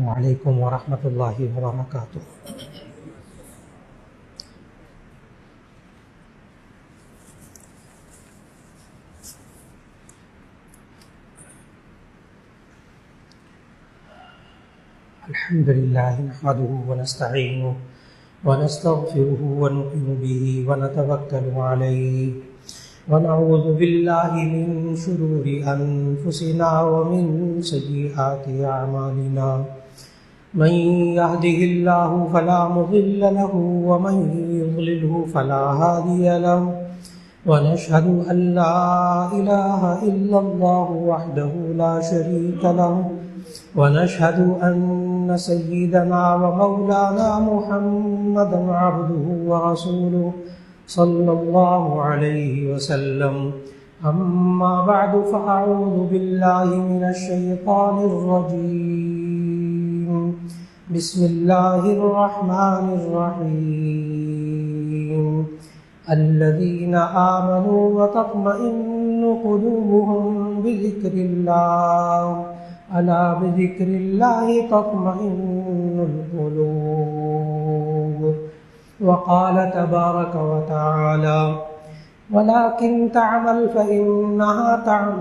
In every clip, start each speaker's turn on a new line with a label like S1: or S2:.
S1: السلام علیکم ورحمۃ اللہ وبرکاتہ۔ الحمد للہ نحمده ونستعینه ونستغفره ونؤمن به ونتوکل علیہ ونعوذ باللہ من شرور انفسنا ومن سیئات اعمالنا، من يهده الله فلا مضل له ومن يضلله فلا هادي له، ونشهد أن لا إله إلا الله وحده لا شريك له، ونشهد أن سيدنا ومولانا محمدا عبده ورسوله صلى الله عليه وسلم، أما بعد فأعوذ بالله من الشيطان الرجيم، بسم الله الرحمن الرحيم، الذين آمنوا وتطمئن قلوبهم بذكر الله، ألا بذكر الله تطمئن القلوب، وقال تبارك وتعالى ولكن تعمل فإنها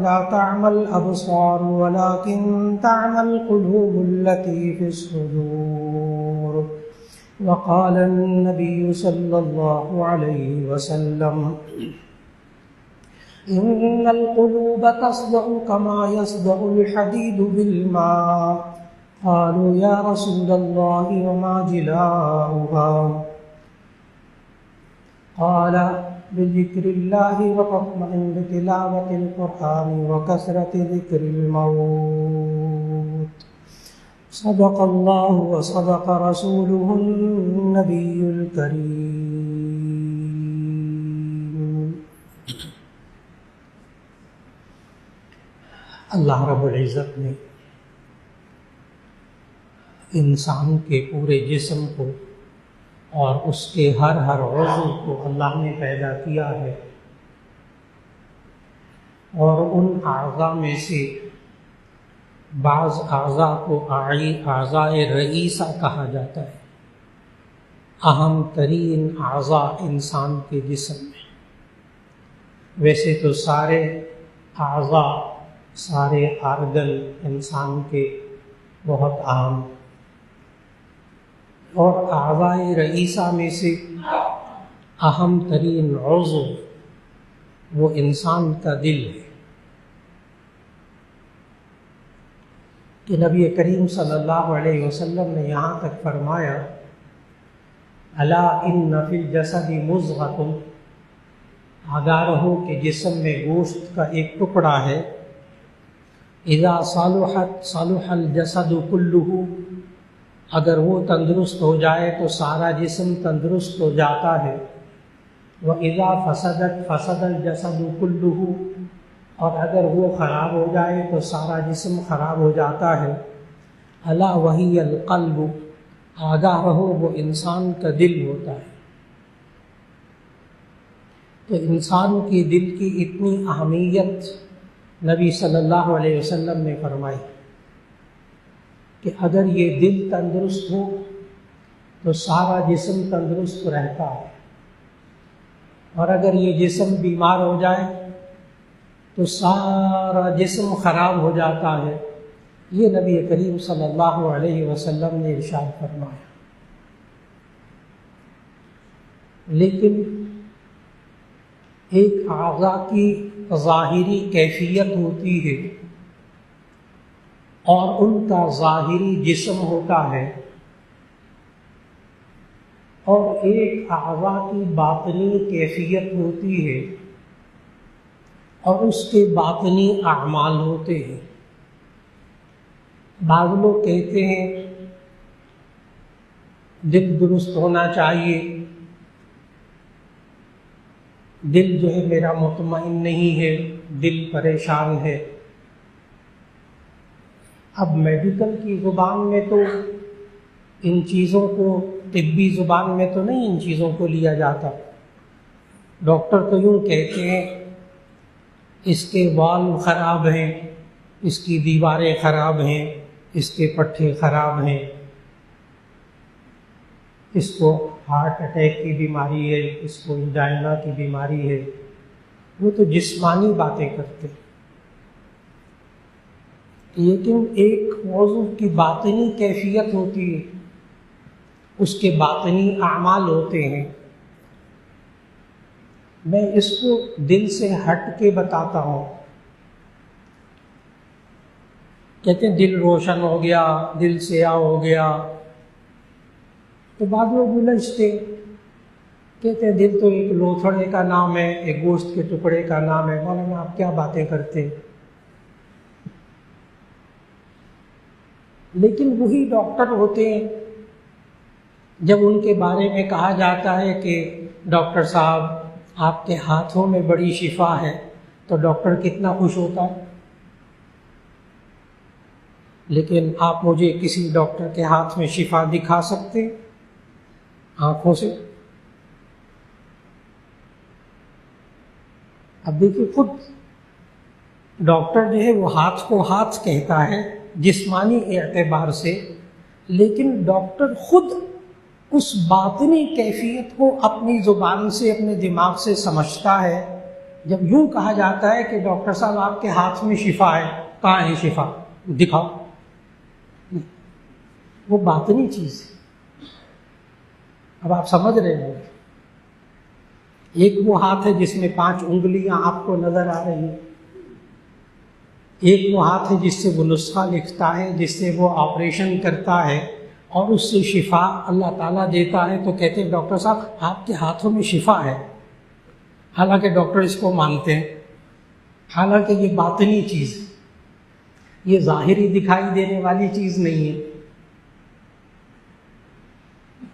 S1: لا تعمى الأبصار ولكن تعمى القلوب التي في الصدور، وقال النبي صلى الله عليه وسلم إن القلوب تصدأ كما يصدأ الحديد بالماء، قالوا يا رسول الله وما جلاؤها؟ قال بذكر الله وتطمئن بتلاوة القرآن وكثرة ذكر الموت، صدق الله وصدق رسوله النبي الكريم۔ اللہ رب العزت نے انسان کے پورے جسم کو اور اس کے ہر عضو کو اللہ نے پیدا کیا ہے، اور ان اعضاء میں سے بعض اعضاء کو اعضاء رئیسہ کہا جاتا ہے، اہم ترین اعضاء انسان کے جسم میں۔ ویسے تو سارے اعضاء، سارے آرگن انسان کے بہت اہم، اور اعضاء رئیسہ میں سے اہم ترین عضو وہ انسان کا دل ہے، کہ نبی کریم صلی اللہ علیہ وسلم نے یہاں تک فرمایا الا ان فی الجسد مضغۃ، آگاہ رہو کہ جسم میں گوشت کا ایک ٹکڑا ہے، اذا صلحت صلح الجسد کلہ، اگر وہ تندرست ہو جائے تو سارا جسم تندرست ہو جاتا ہے، وَإِذَا فَسَدَتْ فَسَدَ الْجَسَدُ كُلُّهُ، اور اگر وہ خراب ہو جائے تو سارا جسم خراب ہو جاتا ہے، أَلَا وَهِيَ الْقَلْبُ، آگاہ رہو وہ انسان کا دل ہوتا ہے۔ تو انسان کی دل کی اتنی اہمیت نبی صلی اللہ علیہ وسلم نے فرمائی کہ اگر یہ دل تندرست ہو تو سارا جسم تندرست رہتا ہے، اور اگر یہ جسم بیمار ہو جائے تو سارا جسم خراب ہو جاتا ہے۔ یہ نبی کریم صلی اللہ علیہ وسلم نے ارشاد فرمایا۔ لیکن ایک اعضاء کی ظاہری کیفیت ہوتی ہے اور ان کا ظاہری جسم ہوتا ہے، اور ایک اعضاء کی باطنی کیفیت ہوتی ہے اور اس کے باطنی اعمال ہوتے ہیں۔ بعض لوگ کہتے ہیں دل درست ہونا چاہیے، دل جو ہے میرا مطمئن نہیں ہے، دل پریشان ہے۔ اب میڈیکل کی زبان میں تو ان چیزوں کو، طبی زبان میں تو نہیں ان چیزوں کو لیا جاتا۔ ڈاکٹر تو یوں کہتے ہیں اس کے وال خراب ہیں، اس کی دیواریں خراب ہیں، اس کے پٹھے خراب ہیں، اس کو ہارٹ اٹیک کی بیماری ہے، اس کو انجائنا کی بیماری ہے، وہ تو جسمانی باتیں کرتے ہیں۔ لیکن ایک موضوع کی باطنی کیفیت ہوتی ہے، اس کے باطنی اعمال ہوتے ہیں۔ میں اس کو دل سے ہٹ کے بتاتا ہوں۔ کہتے ہیں دل روشن ہو گیا، دل سیاہ ہو گیا، تو بعد لوگ الجھتے کہتے ہیں دل تو ایک لوتھڑے کا نام ہے، ایک گوشت کے ٹکڑے کا نام ہے۔ مولانا آپ کیا باتیں کرتے ہیں؟ لیکن وہی ڈاکٹر ہوتے ہیں، جب ان کے بارے میں کہا جاتا ہے کہ ڈاکٹر صاحب آپ کے ہاتھوں میں بڑی شفا ہے، تو ڈاکٹر کتنا خوش ہوتا ہے۔ لیکن آپ مجھے کسی ڈاکٹر کے ہاتھ میں شفا دکھا سکتے ہیں آنکھوں سے؟ اب دیکھیے، خود ڈاکٹر جو ہے وہ ہاتھ کو ہاتھ کہتا ہے جسمانی اعتبار سے، لیکن ڈاکٹر خود اس باطنی کیفیت کو اپنی زبان سے، اپنے دماغ سے سمجھتا ہے۔ جب یوں کہا جاتا ہے کہ ڈاکٹر صاحب آپ کے ہاتھ میں شفا ہے، کہاں ہے شفا؟ دکھاؤ۔ وہ باطنی چیز ہے۔ اب آپ سمجھ رہے ہوں گے، ایک وہ ہاتھ ہے جس میں 5 انگلیاں آپ کو نظر آ رہی ہیں، ایک وہ ہاتھ ہے جس سے وہ نسخہ لکھتا ہے، جس سے وہ آپریشن کرتا ہے اور اس سے شفا اللہ تعالیٰ دیتا ہے۔ تو کہتے ہیں ڈاکٹر صاحب آپ کے ہاتھوں میں شفا ہے، حالانکہ ڈاکٹر اس کو مانتے ہیں، حالانکہ یہ باطنی چیز ہے، یہ ظاہری دکھائی دینے والی چیز نہیں ہے۔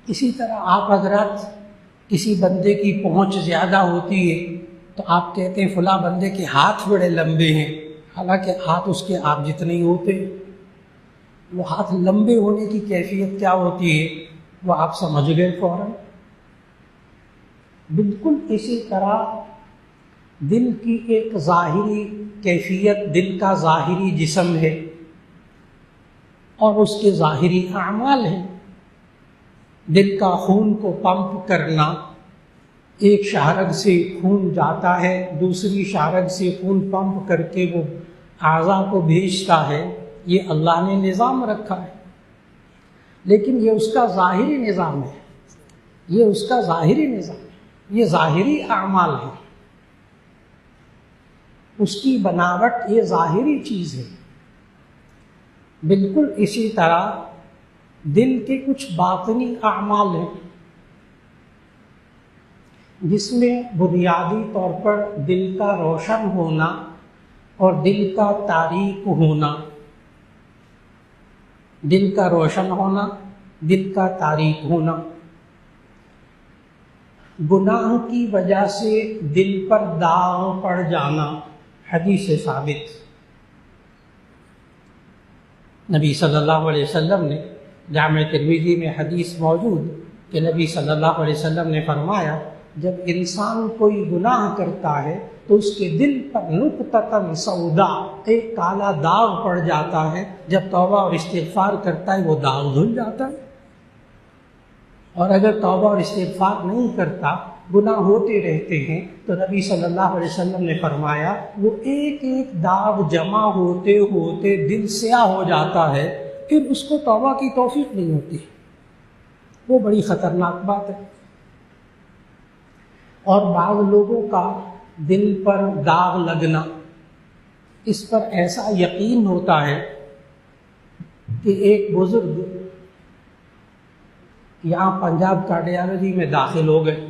S1: اسی طرح آپ حضرات، کسی بندے کی پہنچ زیادہ ہوتی ہے تو آپ کہتے ہیں فلاں بندے کے ہاتھ بڑے لمبے ہیں، حالانکہ ہاتھ اس کے آپ جتنے ہی ہوتے ہیں۔ وہ ہاتھ لمبے ہونے کی کیفیت کیا ہوتی ہے وہ آپ سمجھ گئے فوراً۔ بالکل اسی طرح دل کی ایک ظاہری کیفیت، دل کا ظاہری جسم ہے اور اس کے ظاہری اعمال ہیں۔ دل کا خون کو پمپ کرنا، ایک شاہرگ سے خون جاتا ہے، دوسری شاہرگ سے خون پمپ کر کے وہ اعضاء کو بھیجتا ہے، یہ اللہ نے نظام رکھا ہے۔ لیکن یہ اس کا ظاہری نظام ہے، یہ اس کا ظاہری نظام ہے، یہ ظاہری اعمال ہے، اس کی بناوٹ یہ ظاہری چیز ہے۔ بالکل اسی طرح دل کے کچھ باطنی اعمال ہیں جس میں بنیادی طور پر دل کا روشن ہونا اور دل کا تاریک ہونا، دل کا روشن ہونا، دل کا تاریک ہونا۔ گناہ کی وجہ سے دل پر داغ پڑ جانا حدیث سے ثابت۔ نبی صلی اللہ علیہ وسلم نے، جامع ترمذی میں حدیث موجود کہ نبی صلی اللہ علیہ وسلم نے فرمایا جب انسان کوئی گناہ کرتا ہے تو اس کے دل پر نقطۃ سودا، ایک کالا داغ پڑ جاتا ہے، جب توبہ اور استغفار کرتا ہے وہ داغ دھل جاتا ہے، اور اگر توبہ اور استغفار نہیں کرتا، گناہ ہوتے رہتے ہیں، تو نبی صلی اللہ علیہ وسلم نے فرمایا وہ ایک ایک داغ جمع ہوتے ہوتے دل سیاہ ہو جاتا ہے، پھر اس کو توبہ کی توفیق نہیں ہوتی۔ وہ بڑی خطرناک بات ہے۔ اور بعض لوگوں کا دل پر داغ لگنا، اس پر ایسا یقین ہوتا ہے کہ ایک بزرگ یہاں پنجاب کارڈیالوجی میں داخل ہو گئے،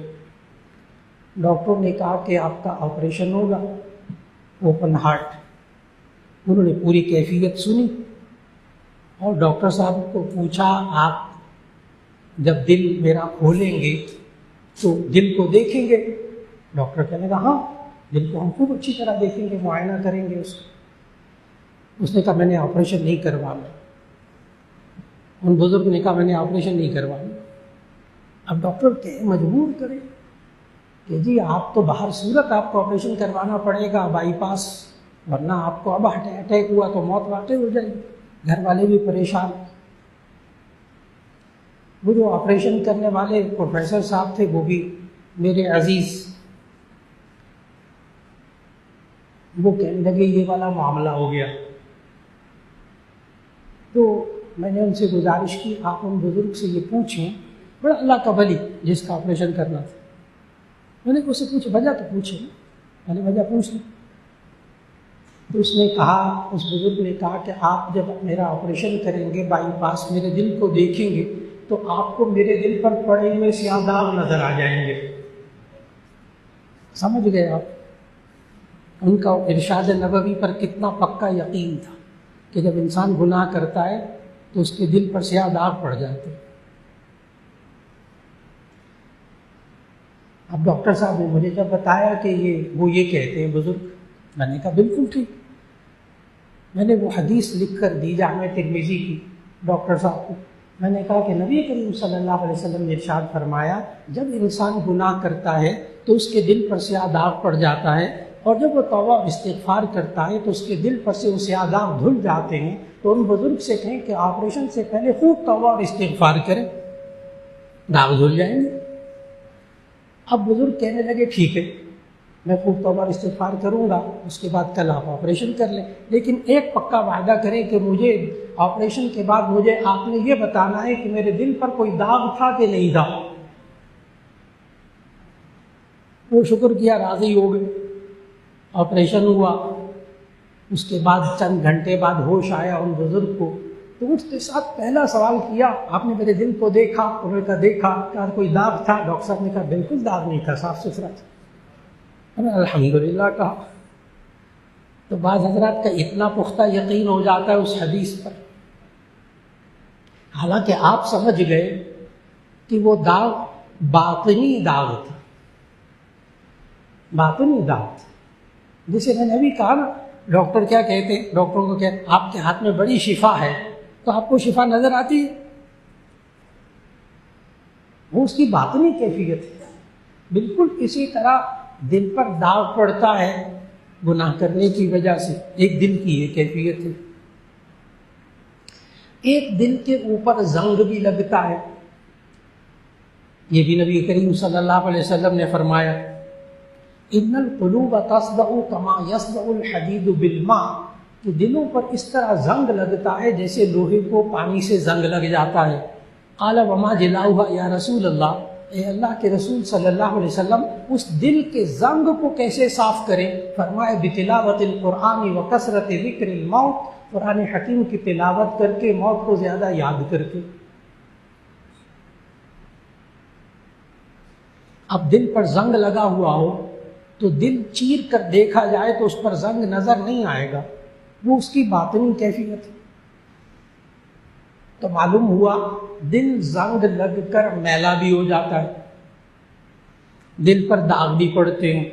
S1: ڈاکٹر نے کہا کہ آپ کا آپریشن ہوگا، اوپن ہارٹ۔ انہوں نے پوری کیفیت سنی اور ڈاکٹر صاحب کو پوچھا آپ جب دل میرا کھولیں گے تو دل کو دیکھیں گے؟ ڈاکٹر کہنے لگا ہاں، دل کو ہم خوب اچھی طرح دیکھیں گے، معائنہ کریں گے اس کو۔ اس نے کہا میں نے آپریشن نہیں کروانا۔ ان بزرگ نے کہا میں نے آپریشن نہیں کروانا۔ اب ڈاکٹر کہ مجبور کرے کہ جی آپ تو باہر صورت آپ کو آپریشن کروانا پڑے گا، بائی پاس، ورنہ آپ کو اب اٹیک ہوا تو موت واقع ہو جائے گی۔ گھر والے بھی پریشان. وہ جو آپریشن کرنے والے پروفیسر صاحب تھے وہ بھی میرے عزیز، وہ کہنے لگے یہ والا معاملہ ہو گیا. تو میں نے ان سے گزارش کی آپ ان بزرگ سے یہ پوچھیں، بڑا اللہ کا ولی جس کا آپریشن کرنا تھا، میں نے اس سے پوچھا وجہ تو پوچھیں، میں نے وجہ پوچھ لی. تو اس نے کہا، اس بزرگ نے کہا کہ آپ جب میرا آپریشن کریں گے بائی پاس، میرے دل کو دیکھیں گے تو آپ کو میرے دل پر پڑے ہوئے سیاہ داغ نظر آ جائیں گے. سمجھ گئے آپ ان کا ارشاد نبوی پر کتنا پکا یقین تھا کہ جب انسان گناہ کرتا ہے تو اس کے دل پر سیاہ داغ پڑ جاتے. اب ڈاکٹر صاحب نے مجھے جب بتایا کہ وہ یہ کہتے ہیں بزرگ، میں نے کہا بالکل ٹھیک. میں نے وہ حدیث لکھ کر دی جامع ترمذی کی ڈاکٹر صاحب کو. میں نے کہا کہ نبی کریم صلی اللہ علیہ وسلم نے ارشاد فرمایا جب انسان گناہ کرتا ہے تو اس کے دل پر سیاہ داغ پڑ جاتا ہے، اور جب وہ توبہ استغفار کرتا ہے تو اس کے دل پر سے وہ سیاہ داغ دھل جاتے ہیں. تو ان بزرگ سے کہیں کہ آپریشن سے پہلے خوب توبہ اور استغفار کریں، داغ دھل جائیں گے. اب بزرگ کہنے لگے ٹھیک ہے میں خوب توبہ استغفار کروں گا، اس کے بعد کل آپ آپریشن کر لیں، لیکن ایک پکا وعدہ کریں کہ مجھے آپریشن کے بعد مجھے آپ نے یہ بتانا ہے کہ میرے دل پر کوئی داغ تھا کہ نہیں تھا. وہ شکر کیا، راضی ہو گئے. آپریشن ہوا، اس کے بعد چند گھنٹے بعد ہوش آیا ان بزرگ کو. تو اٹھتے ساتھ پہلا سوال کیا آپ نے میرے دل کو دیکھا؟ انہوں نے کہا دیکھا. کہا کوئی داغ تھا؟ ڈاکٹر صاحب نے کہا بالکل داغ نہیں تھا، صاف ستھرا تھا. الحمدللہ کہا. تو بعض حضرات کا اتنا پختہ یقین ہو جاتا ہے اس حدیث پر، حالانکہ آپ سمجھ گئے کہ وہ داغ باطنی داغ تھا، باطنی داغ تھا. جسے میں نے ابھی کہا نا، ڈاکٹر کیا کہتے ہیں، ڈاکٹروں کو کہتے ہیں آپ کے ہاتھ میں بڑی شفا ہے، تو آپ کو شفا نظر آتی ہے، وہ اس کی باطنی کیفیت ہے. بالکل اسی طرح دل پر داغ پڑتا ہے گناہ کرنے کی وجہ سے، ایک دل کی یہ کیفیت ہے. ایک دل کے اوپر زنگ بھی لگتا ہے، یہ بھی نبی کریم صلی اللہ علیہ وسلم نے فرمایا ان القلوب تصدع کما یصدع الحدید بالماء، کہ دلوں پر اس طرح زنگ لگتا ہے جیسے لوہے کو پانی سے زنگ لگ جاتا ہے. قال وما جلاؤها یا رسول اللہ، اے اللہ کے رسول صلی اللہ علیہ وسلم اس دل کے زنگ کو کیسے صاف کریں؟ فرمایا بتلاوت القرآن و کثرت ذکر الموت، قرآن حکیم کی تلاوت کر کے، موت کو زیادہ یاد کر کے. اب دل پر زنگ لگا ہوا ہو تو دل چیر کر دیکھا جائے تو اس پر زنگ نظر نہیں آئے گا، وہ اس کی باطنی کیفیت ہے. تو معلوم ہوا دل زنگ لگ کر میلا بھی ہو جاتا ہے، دل پر داغ بھی پڑتے ہیں،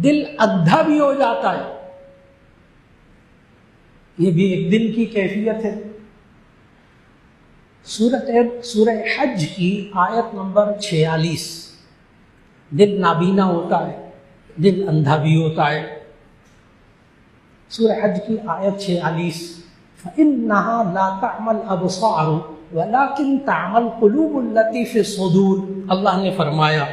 S1: دل ادھا بھی ہو جاتا ہے، یہ بھی ایک دل کی کیفیت ہے. سورہ حج کی آیت نمبر 46، دل نابینا ہوتا ہے، دل اندھا بھی ہوتا ہے. سورہ حج کی آیت 46، فَإِنَّهَا لَا تَعْمَى الْأَبْصَارُ وَلَكِنْ تَعْمَى الْقُلُوبُ الَّتِي فِي الصُّدُورِ. اللہ نے فرمایا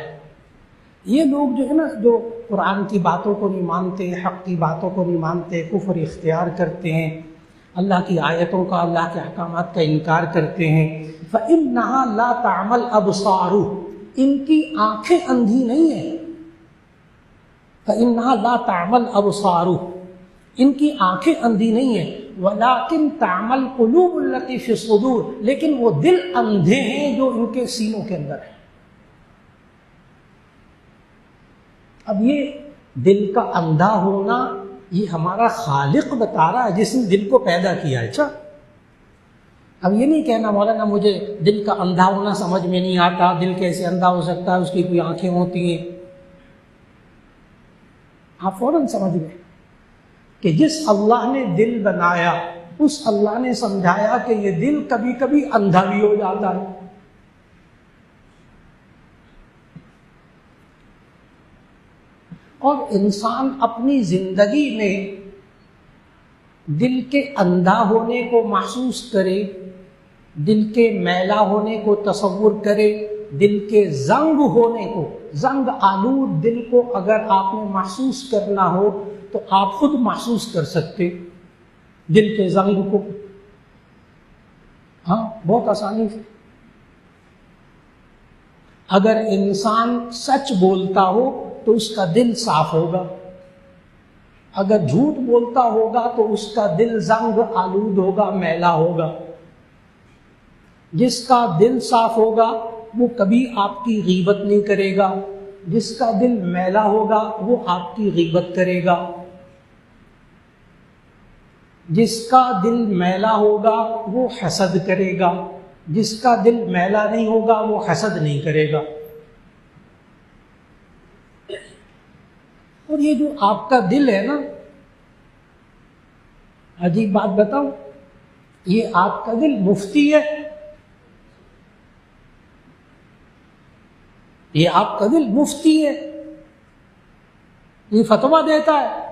S1: یہ لوگ جو ہے نا، جو قرآن کی باتوں کو نہیں مانتے، حق کی باتوں کو نہیں مانتے، کفر اختیار کرتے ہیں، اللہ کی آیتوں کا، اللہ کے احکامات کا انکار کرتے ہیں، فَإِنَّهَا لَا تَعْمَى الْأَبْصَارُ، ان کی آنکھیں اندھی نہیں ہیں. فَإِنَّهَا لَا تَعْمَى الْأَبْصَارُ، ان کی آنکھیں اندھی نہیں ہیں، وَلَكِنْ تَعْمَى الْقُلُوبُ الَّتِي فِي الصُّدُورِ، لیکن وہ دل اندھے ہیں جو ان کے سینوں کے اندر ہیں. اب یہ دل کا اندھا ہونا یہ ہمارا خالق بتا رہا ہے جس نے دل کو پیدا کیا ہے. اچھا اب یہ نہیں کہنا مولانا مجھے دل کا اندھا ہونا سمجھ میں نہیں آتا، دل کیسے اندھا ہو سکتا ہے، اس کی کوئی آنکھیں ہوتی ہیں. آپ فوراً سمجھ گئے کہ جس اللہ نے دل بنایا اس اللہ نے سمجھایا کہ یہ دل کبھی کبھی اندھا بھی ہو جاتا ہے. اور انسان اپنی زندگی میں دل کے اندھا ہونے کو محسوس کرے، دل کے میلا ہونے کو تصور کرے، دل کے زنگ ہونے کو، زنگ آلود دل کو اگر آپ نے محسوس کرنا ہو تو آپ خود محسوس کر سکتے دل کے زنگ کو، ہاں بہت آسانی سے۔ اگر انسان سچ بولتا ہو تو اس کا دل صاف ہوگا، اگر جھوٹ بولتا ہوگا تو اس کا دل زنگ آلود ہوگا، میلا ہوگا۔ جس کا دل صاف ہوگا وہ کبھی آپ کی غیبت نہیں کرے گا، جس کا دل میلا ہوگا وہ آپ کی غیبت کرے گا۔ جس کا دل میلا ہوگا وہ حسد کرے گا، جس کا دل میلا نہیں ہوگا وہ حسد نہیں کرے گا۔ اور یہ جو آپ کا دل ہے نا، عجیب بات بتاؤں، یہ آپ کا دل مفتی ہے، یہ آپ کا دل مفتی ہے، یہ فتویٰ دیتا ہے۔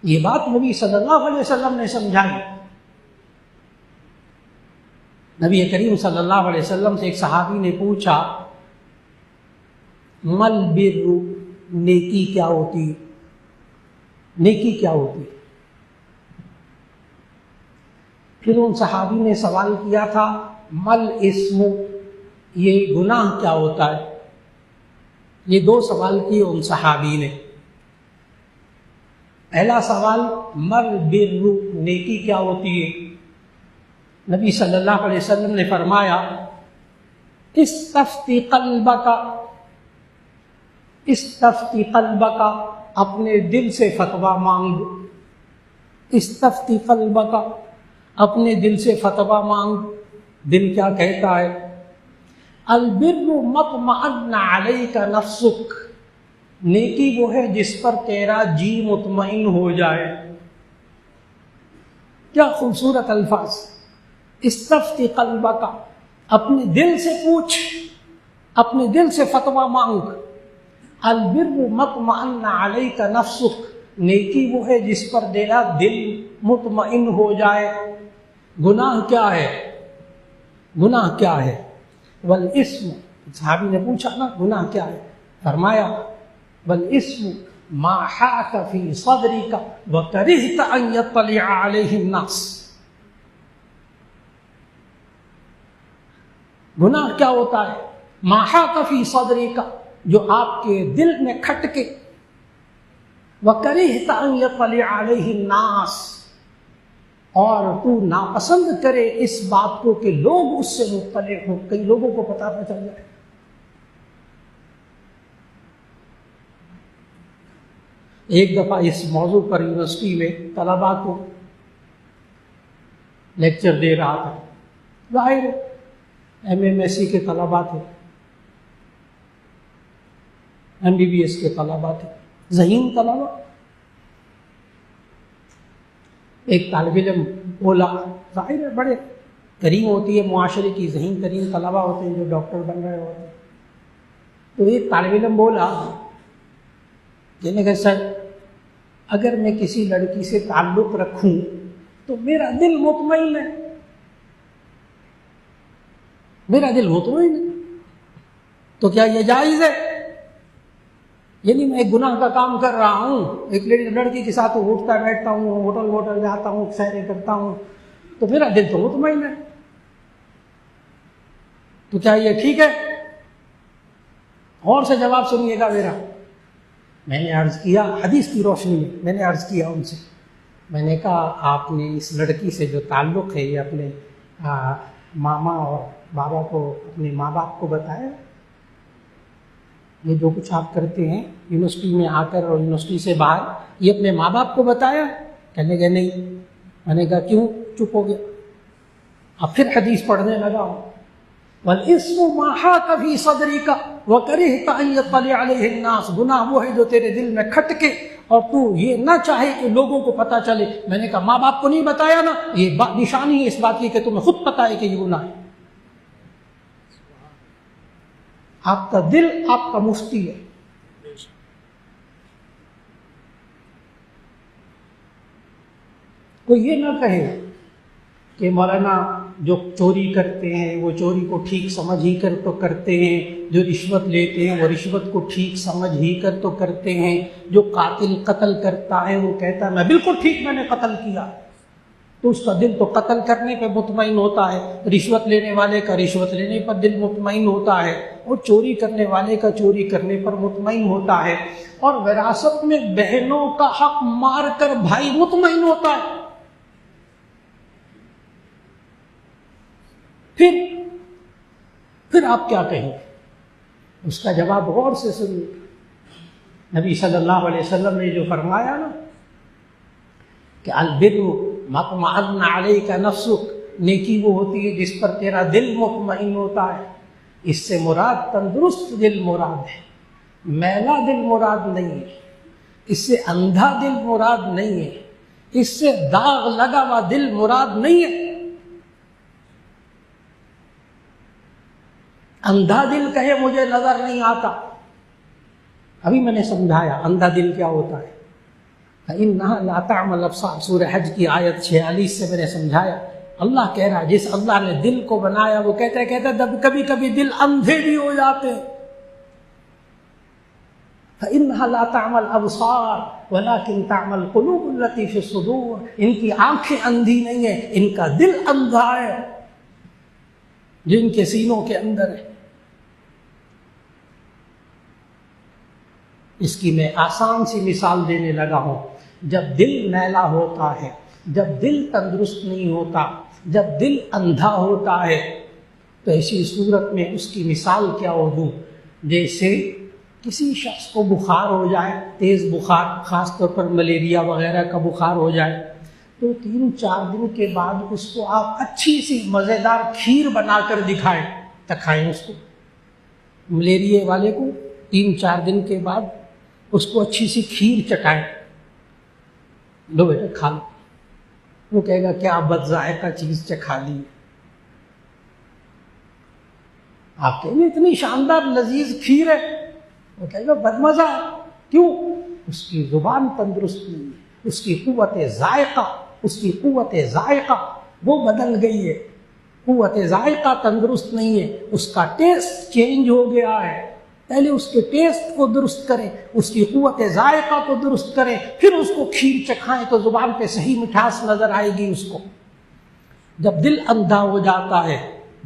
S1: یہ بات نبی صلی اللہ علیہ وسلم نے سمجھائی۔ نبی کریم صلی اللہ علیہ وسلم سے ایک صحابی نے پوچھا، مل بر، نیکی کیا ہوتی؟ نیکی کیا ہوتی؟ پھر ان صحابی نے سوال کیا تھا، مل اسم، یہ گناہ کیا ہوتا ہے؟ یہ دو سوال کیے ان صحابی نے۔ پہلا سوال، مل بر، نیکی کیا ہوتی ہے؟ نبی صلی اللہ علیہ وسلم نے فرمایا، استفتی قلبک، استفتی قلبک، اپنے دل سے فتویٰ مانگ، استفتی قلبک، اپنے دل سے فتویٰ مانگ۔ دل کیا کہتا ہے؟ البر مطمئن علیک نفسک، نیکی وہ ہے جس پر تیرا جی مطمئن ہو جائے۔ کیا خوبصورت الفاظ، استفتی قلبک، اپنے دل سے پوچھ، اپنے دل سے فتویٰ مانگ۔ البر مطمئن علیک نفسک، نیکی وہ ہے جس پر تیرا دل مطمئن ہو جائے۔ گناہ کیا ہے؟ گناہ کیا ہے؟ والاسم، صحابی نے پوچھا نا گناہ کیا ہے، فرمایا والاسم ما حاک فی صدرک وکرہت ان یطلع علیہ الناس۔ گناہ کیا ہوتا ہے؟ ما حاک فی صدرک، جو آپ کے دل میں کھٹ کے، وکرہت ان یطلع علیہ الناس، اور تو ناپسند کرے اس بات کو کہ لوگ اس سے مطلع ہوں، کئی لوگوں کو پتہ نہ چل جائے۔ ایک دفعہ اس موضوع پر یونیورسٹی میں طلباء کو لیکچر دے رہا تھا، ظاہر MSc کے طلباء تھے، MBBS کے طلباء تھے، ذہین طلباء۔ ایک طالب علم بولا، ظاہر ہے بڑے کریم ہوتی ہے معاشرے کی، ذہین ترین طلباء ہوتے ہیں جو ڈاکٹر بن رہے ہوتے ہیں۔ تو ایک طالب علم بولا، کہنے کہ سر اگر میں کسی لڑکی سے تعلق رکھوں تو میرا دل مطمئن ہے، میرا دل مطمئن ہے، تو کیا یہ جائز ہے؟ یعنی میں ایک گناہ کا کام کر رہا ہوں، ایک لڑکی کے ساتھ اٹھتا بیٹھتا ہوں، ہوٹل جاتا ہوں، سیریں کرتا ہوں، تو میرا دل تو مطمئن ہے، تو کیا یہ ٹھیک ہے؟ اور سے جواب سنیے گا میرا۔ میں نے عرض کیا، حدیث کی روشنی میں نے عرض کیا ان سے، میں نے کہا آپ نے اس لڑکی سے جو تعلق ہے یہ اپنے ماما اور بابا کو، اپنے ماں باپ کو بتایا؟ یہ جو کچھ آپ کرتے ہیں یونیورسٹی میں آ کر اور یونیورسٹی سے باہر، یہ اپنے ماں باپ کو بتایا؟ کہنے کہ نہیں۔ میں نے کہا کیوں چپ ہو گیا؟ اب پھر حدیث پڑھنے لگا ہوں، والاسم ما حاک فی صدرک وکرہت ان یطلع علیہ الناس، گناہ وہ ہے جو تیرے دل میں کھٹ کے اور تو یہ نہ چاہے کہ لوگوں کو پتہ چلے۔ میں نے کہا ماں باپ کو نہیں بتایا نا، یہ نشانی ہے اس بات کی کہ تمہیں خود پتہ ہے کہ یہ گناہ ہے۔ آپ کا دل آپ کا مفتی ہے۔ کوئی یہ نہ کہے کہ مولانا جو چوری کرتے ہیں وہ چوری کو ٹھیک سمجھ ہی کر تو کرتے ہیں، جو رشوت لیتے ہیں وہ رشوت کو ٹھیک سمجھ ہی کر تو کرتے ہیں، جو قاتل قتل کرتا ہے وہ کہتا ہے میں بالکل ٹھیک میں نے قتل کیا، تو اس کا دل تو قتل کرنے پہ مطمئن ہوتا ہے، رشوت لینے والے کا رشوت لینے پر دل مطمئن ہوتا ہے، اور چوری کرنے والے کا چوری کرنے پر مطمئن ہوتا ہے، اور وراثت میں بہنوں کا حق مار کر بھائی مطمئن ہوتا ہے۔ پھر آپ کیا کہیں؟ اس کا جواب غور سے سنیے۔ نبی صلی اللہ علیہ وسلم نے جو فرمایا نا کہ البر ما اطمأن علیک نفسک، نیکی وہ ہوتی ہے جس پر تیرا دل مطمئن ہوتا ہے۔ اس سے مراد تندرست دل مراد ہے، میلا دل مراد نہیں ہے، اس سے اندھا دل مراد نہیں ہے، اس سے داغ لگا ہوا دل مراد نہیں ہے۔ اندھا دل کہے مجھے نظر نہیں آتا، ابھی میں نے سمجھایا اندھا دل کیا ہوتا ہے۔ فَإِنَّهَا لَا تَعْمَى الْأَبْصَارُ، سورہ حج کی آیت 46 سے میں نے سمجھایا۔ اللہ کہہ رہا ہے جس اللہ نے دل کو بنایا وہ کہتا ہے کبھی کبھی دل اندھے بھی ہو جاتے ہیں۔ فَإِنَّهَا لَا تَعْمَى الْأَبْصَارُ وَلَكِنْ تَعْمَى الْقُلُوبُ الَّتِي فِي الصُّدُورِ، ان کی آنکھیں اندھی نہیں ہیں، ان کا دل اندھا ہے جن کے سینوں کے اندر ہے۔ اس کی میں آسان سی مثال دینے لگا ہوں۔ جب دل میلا ہوتا ہے، جب دل تندرست نہیں ہوتا، جب دل اندھا ہوتا ہے، تو ایسی صورت میں اس کی مثال کیا ہو دوں؟ جیسے کسی شخص کو بخار ہو جائے، تیز بخار، خاص طور پر ملیریا وغیرہ کا بخار ہو جائے، تو 3-4 دن کے بعد اس کو آپ اچھی سی مزیدار کھیر بنا کر چکھائیں اس کو۔ ملیریا والے کو 3-4 دن کے بعد اس کو اچھی سی کھیر چکھائیں، لو بیٹا کھا لو۔ وہ کہے گا کیا بد ذائقہ چیز چکھا لی۔ آپ کہیں گے اتنی شاندار لذیذ کھیر ہے، وہ کہے گا بد مزہ ہے۔ کیوں؟ اس کی زبان تندرست نہیں ہے، اس کی قوت ذائقہ وہ بدل گئی ہے، قوت ذائقہ تندرست نہیں ہے، اس کا ٹیسٹ چینج ہو گیا ہے۔ پہلے اس کے ٹیسٹ کو درست کریں، اس کی قوت ذائقہ کو درست کریں، پھر اس کو کھیر چکھائیں تو زبان پہ صحیح مٹھاس نظر آئے گی اس کو۔ جب دل اندھا ہو جاتا ہے،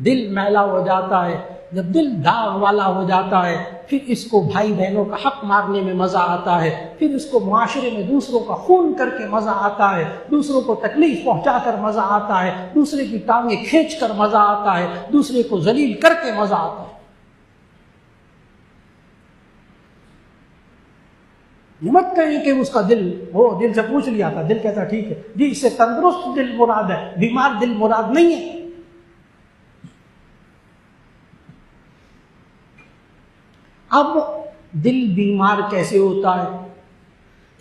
S1: دل میلا ہو جاتا ہے، جب دل داغ والا ہو جاتا ہے، پھر اس کو بھائی بہنوں کا حق مارنے میں مزہ آتا ہے، پھر اس کو معاشرے میں دوسروں کا خون کر کے مزہ آتا ہے، دوسروں کو تکلیف پہنچا کر مزہ آتا ہے، دوسرے کی ٹانگیں کھینچ کر مزہ آتا ہے، دوسرے کو ذلیل کر کے مزہ آتا ہے۔ یہ مت کہیں کہ اس کا دل سے پوچھ لیا تھا، دل کہتا ٹھیک ہے جی، اس سے تندرست دل مراد ہے، بیمار دل مراد نہیں ہے۔ اب دل بیمار کیسے ہوتا ہے؟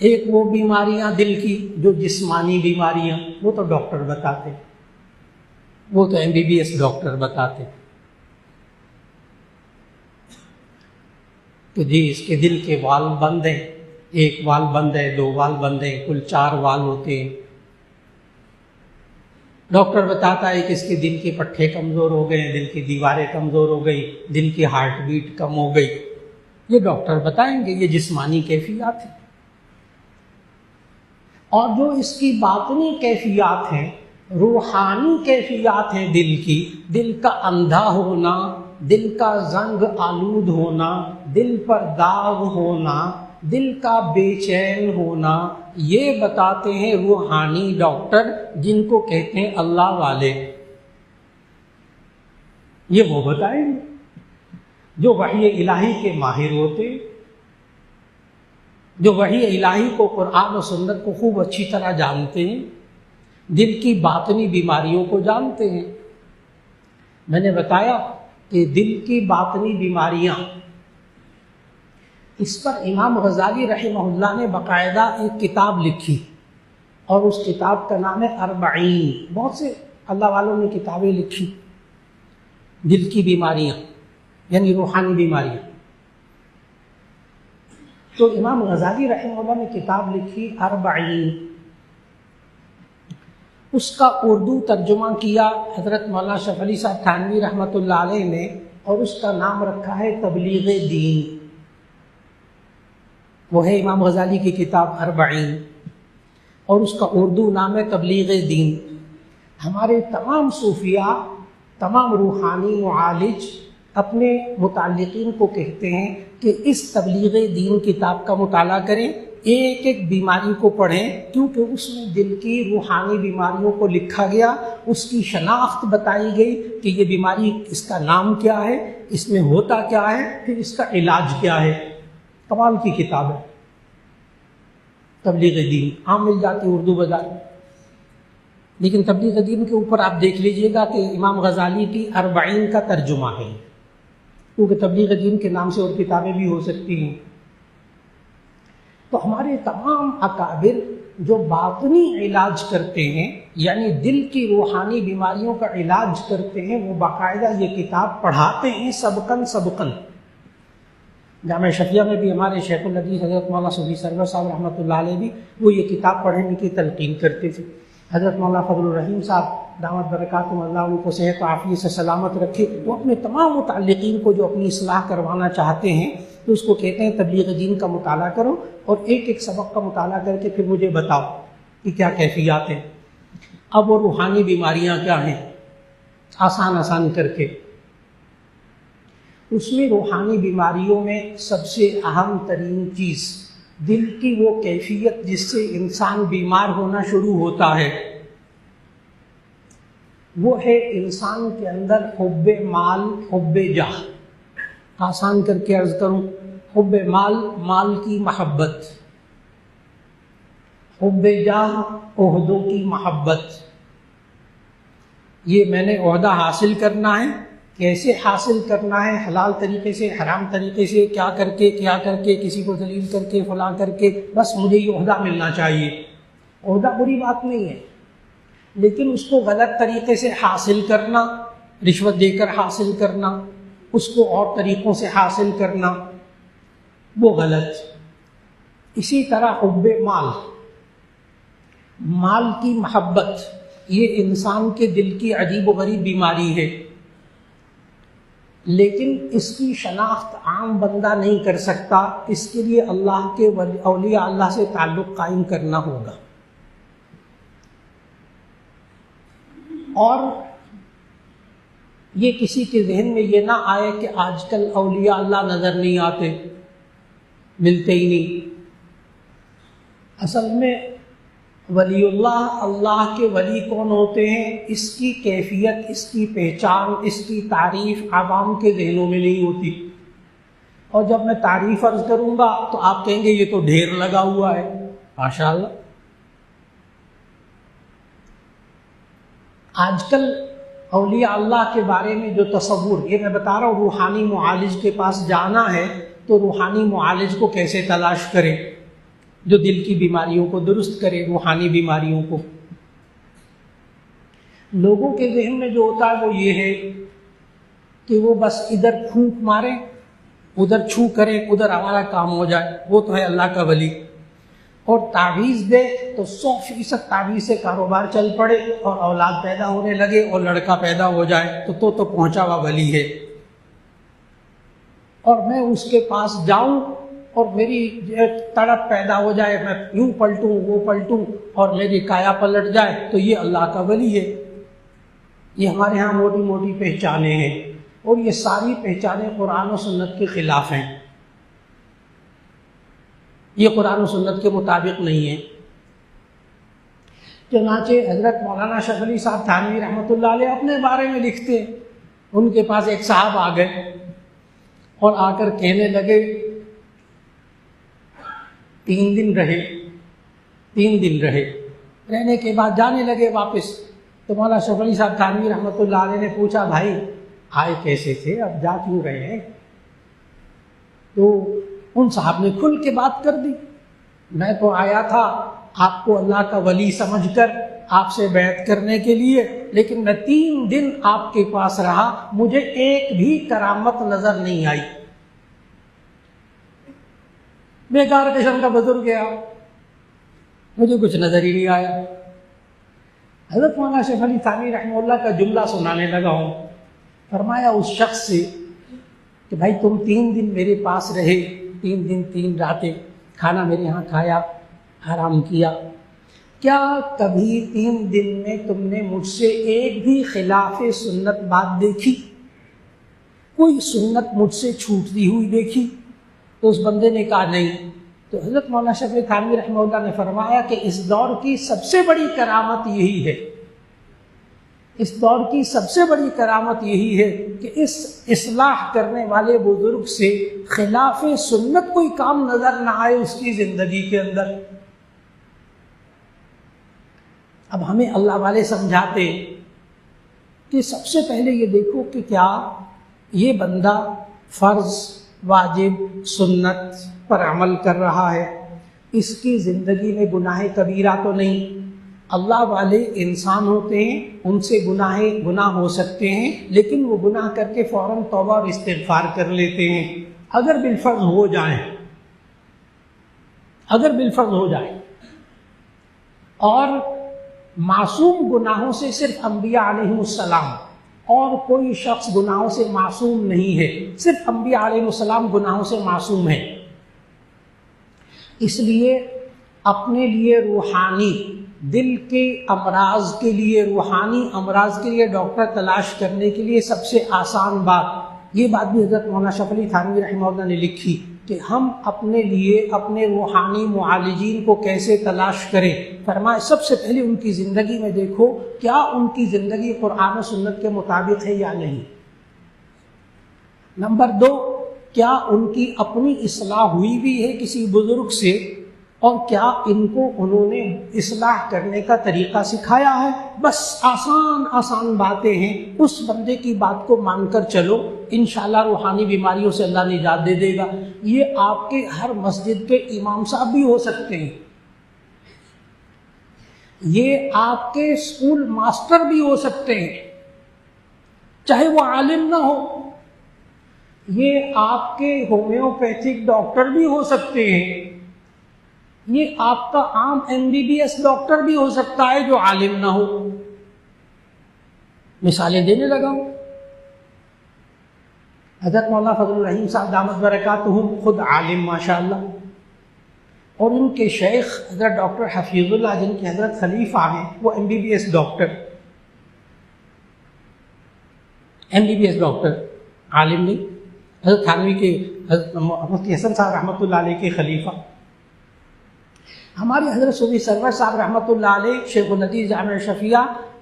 S1: ایک وہ بیماریاں دل کی جو جسمانی بیماریاں، وہ تو ڈاکٹر بتاتے، وہ تو MBBS ڈاکٹر بتاتے کہ جی اس کے دل کے وال بند ہیں، 1 وال بند ہے، 2 وال بند ہیں، کل 4 وال ہوتے ہیں۔ ڈاکٹر بتاتا ہے کہ اس کے دل کے پٹھے کمزور ہو گئے ہیں، دل کی دیواریں کمزور ہو گئی، دل کی ہارٹ بیٹ کم ہو گئی، یہ ڈاکٹر بتائیں گے، یہ جسمانی کیفیات ہیں۔ اور جو اس کی باطنی کیفیات ہیں، روحانی کیفیات ہیں دل کی، دل کا اندھا ہونا، دل کا زنگ آلود ہونا، دل پر داغ ہونا، دل کا بے چین ہونا، یہ بتاتے ہیں روحانی ڈاکٹر، جن کو کہتے ہیں اللہ والے۔ یہ وہ بتائیں گے جو وحی الہی کے ماہر ہوتے، جو وحی الہی کو، قرآن و سنت کو خوب اچھی طرح جانتے ہیں، دل کی باطنی بیماریوں کو جانتے ہیں۔ میں نے بتایا کہ دل کی باطنی بیماریاں، اس پر امام غزالی رحمہ اللہ نے باقاعدہ ایک کتاب لکھی، اور اس کتاب کا نام ہے 40۔ بہت سے اللہ والوں نے کتابیں لکھی دل کی بیماریاں یعنی روحانی بیماریاں۔ تو امام غزالی رحمہ اللہ نے کتاب لکھی 40۔ اس کا اردو ترجمہ کیا حضرت مولانا اشرف علی صاحب تھانوی رحمۃ اللہ علیہ نے، اور اس کا نام رکھا ہے تبلیغ دین۔ وہ ہے امام غزالی کی کتاب اربعین، اور اس کا اردو نام ہے تبلیغ دین۔ ہمارے تمام صوفیاء، تمام روحانی معالج اپنے متعلقین کو کہتے ہیں کہ اس تبلیغ دین کتاب کا مطالعہ کریں، ایک ایک بیماری کو پڑھیں، کیونکہ اس میں دل کی روحانی بیماریوں کو لکھا گیا، اس کی شناخت بتائی گئی کہ یہ بیماری، اس کا نام کیا ہے، اس میں ہوتا کیا ہے، پھر اس کا علاج کیا ہے۔ کمال کی کتاب ہے تبلیغ دین، عام مل جاتی اردو بازار میں، لیکن تبلیغ دین کے اوپر آپ دیکھ لیجئے گا کہ امام غزالی کی اربعین کا ترجمہ ہے، کیونکہ تبلیغ دین کے نام سے اور کتابیں بھی ہو سکتی ہیں۔ تو ہمارے تمام اکابر جو باطنی علاج کرتے ہیں، یعنی دل کی روحانی بیماریوں کا علاج کرتے ہیں، وہ باقاعدہ یہ کتاب پڑھاتے ہیں سبقاً سبقاً۔ جامعہ شفیہ میں بھی ہمارے شیخ الحدیث حضرت مولانا صوفی سرور صاحب رحمۃ اللہ علیہ بھی وہ یہ کتاب پڑھنے کی تلقین کرتے تھے۔ حضرت مولانا فضل الرحیم صاحب دعوت برکاتہم، اللہ ان کو صحت و عافیت سے سلامت رکھے، وہ اپنے تمام متعلقین کو جو اپنی اصلاح کروانا چاہتے ہیں تو اس کو کہتے ہیں تبلیغ دین کا مطالعہ کرو، اور ایک ایک سبق کا مطالعہ کر کے پھر مجھے بتاؤ کہ کیا کیفیات ہیں۔ اب وہ روحانی بیماریاں کیا ہیں، آسان کر کے۔ اس میں روحانی بیماریوں میں سب سے اہم ترین چیز دل کی وہ کیفیت جس سے انسان بیمار ہونا شروع ہوتا ہے، وہ ہے انسان کے اندر حب مال، حب جاہ۔ آسان کر کے عرض کروں، حب مال، مال کی محبت، حب جاہ، عہدوں کی محبت۔ یہ میں نے عہدہ حاصل کرنا ہے، کیسے حاصل کرنا ہے، حلال طریقے سے، حرام طریقے سے، کیا کر کے، کسی کو ذلیل کر کے، فلاں کر کے، بس مجھے یہ عہدہ ملنا چاہیے۔ عہدہ بری بات نہیں ہے، لیکن اس کو غلط طریقے سے حاصل کرنا، رشوت دے کر حاصل کرنا، اس کو اور طریقوں سے حاصل کرنا، وہ غلط۔ اسی طرح حب مال، مال کی محبت، یہ انسان کے دل کی عجیب و غریب بیماری ہے، لیکن اس کی شناخت عام بندہ نہیں کر سکتا، اس کے لیے اللہ کے اولیاء اللہ سے تعلق قائم کرنا ہوگا۔ اور یہ کسی کے ذہن میں یہ نہ آئے کہ آج کل اولیاء اللہ نظر نہیں آتے، ملتے ہی نہیں۔ اصل میں ولی اللہ، اللہ کے ولی کون ہوتے ہیں، اس کی کیفیت، اس کی پہچان، اس کی تعریف عوام کے ذہنوں میں نہیں ہوتی۔ اور جب میں تعریف عرض کروں گا تو آپ کہیں گے یہ تو ڈھیر لگا ہوا ہے۔ ماشاءاللہ، آج کل اولیاء اللہ کے بارے میں جو تصور، یہ میں بتا رہا ہوں، روحانی معالج کے پاس جانا ہے تو روحانی معالج کو کیسے تلاش کرے جو دل کی بیماریوں کو درست کرے، روحانی بیماریوں کو۔ لوگوں کے ذہن میں جو ہوتا ہے وہ یہ ہے کہ وہ بس ادھر پھونک مارے، ادھر چھو کرے، ادھر ہمارا کام ہو جائے، وہ تو ہے اللہ کا ولی۔ اور تعویذ دے تو 100% تعویذ سے کاروبار چل پڑے اور اولاد پیدا ہونے لگے اور لڑکا پیدا ہو جائے تو پہنچا ہوا ولی ہے۔ اور میں اس کے پاس جاؤں اور میری تڑپ پیدا ہو جائے، میں یوں پلٹوں وہ پلٹوں اور میری کایا پلٹ جائے تو یہ اللہ کا ولی ہے۔ یہ ہمارے ہاں موٹی موٹی پہچانیں ہیں، اور یہ ساری پہچانیں قرآن و سنت کے خلاف ہیں، یہ قرآن و سنت کے مطابق نہیں ہے۔ چنانچہ حضرت مولانا اشرف علی صاحب تھانوی رحمۃ اللہ علیہ اپنے بارے میں لکھتے ہیں، ان کے پاس ایک صاحب آ گئے اور آ کر کہنے لگے 3 دن رہے، رہنے کے بعد جانے لگے واپس۔ تو مولانا اشرف علی صاحب تھانوی رحمۃ اللہ علیہ نے پوچھا، بھائی آئے کیسے تھے، اب جا کیوں رہے ہیں؟ تو ان صاحب نے کھل کے بات کر دی، میں تو آیا تھا آپ کو اللہ کا ولی سمجھ کر آپ سے بیعت کرنے کے لیے، لیکن میں 3 دن آپ کے پاس رہا، مجھے ایک بھی کرامت نظر نہیں آئی، بیکار قسم کا بزرگ گیا، مجھے کچھ نظر ہی نہیں آیا۔ حضرت مولانا اشرف علی تھانوی رحمہ اللہ کا جملہ سنانے لگا ہوں. فرمایا اس شخص سے کہ بھائی تم 3 دن میرے پاس رہے، 3 دن 3 راتیں، کھانا میرے ہاں کھایا، آرام کیا، کیا کبھی 3 دن میں تم نے مجھ سے ایک بھی خلاف سنت بات دیکھی؟ کوئی سنت مجھ سے چھوٹتی ہوئی دیکھی؟ تو اس بندے نے کہا نہیں. تو حضرت مولانا اشرف علی تھانوی رحمہ اللہ نے فرمایا کہ اس دور کی سب سے بڑی کرامت یہی ہے، اس دور کی سب سے بڑی کرامت یہی ہے کہ اس اصلاح کرنے والے بزرگ سے خلاف سنت کوئی کام نظر نہ آئے اس کی زندگی کے اندر. اب ہمیں اللہ والے سمجھاتے کہ سب سے پہلے یہ دیکھو کہ کیا یہ بندہ فرض، واجب، سنت پر عمل کر رہا ہے، اس کی زندگی میں گناہ کبیرہ تو نہیں. اللہ والے انسان ہوتے ہیں، ان سے گناہ ہو سکتے ہیں، لیکن وہ گناہ کر کے فوراً توبہ اور استغفار کر لیتے ہیں. اگر بالفرض ہو جائیں اور معصوم گناہوں سے صرف انبیاء علیہ السلام، اور کوئی شخص گناہوں سے معصوم نہیں ہے، صرف انبیاء علیہ السلام گناہوں سے معصوم ہیں. اس لیے اپنے لیے روحانی دل کے امراض کے لیے، روحانی امراض کے لیے ڈاکٹر تلاش کرنے کے لیے سب سے آسان بات، یہ بات بھی حضرت مولانا اشرف علی تھانوی رحمہ اللہ نے لکھی کہ ہم اپنے لیے اپنے روحانی معالجین کو کیسے تلاش کریں. فرمایا سب سے پہلے ان کی زندگی میں دیکھو کیا ان کی زندگی قرآن و سنت کے مطابق ہے یا نہیں. نمبر 2، کیا ان کی اپنی اصلاح ہوئی بھی ہے کسی بزرگ سے، اور کیا ان کو انہوں نے اصلاح کرنے کا طریقہ سکھایا ہے. بس آسان باتیں ہیں، اس بندے کی بات کو مان کر چلو، انشاءاللہ روحانی بیماریوں سے اللہ نجات دے دے گا. یہ آپ کے ہر مسجد کے امام صاحب بھی ہو سکتے ہیں، یہ آپ کے اسکول ماسٹر بھی ہو سکتے ہیں، چاہے وہ عالم نہ ہو. یہ آپ کے ہومیوپیتھک ڈاکٹر بھی ہو سکتے ہیں، یہ آپ کا عام MBBS ڈاکٹر بھی ہو سکتا ہے جو عالم نہ ہو. مثالیں دینے لگا ہوں. حضرت مولانا فضل الرحیم صاحب دامت برکاتہم خود عالم ماشاءاللہ، اور ان کے شیخ حضرت ڈاکٹر حفیظ اللہ جن کے حضرت خلیفہ ہیں، وہ MBBS ڈاکٹر، عالم نہیں. حضرت تھانوی کے حضرت مفتی حسن صاحب رحمۃ اللہ علیہ کے خلیفہ. ہمارے حضرت صوفی سرور صاحب رحمۃ اللہ علیہ شیخ الحدیث جامعہ شفیہ،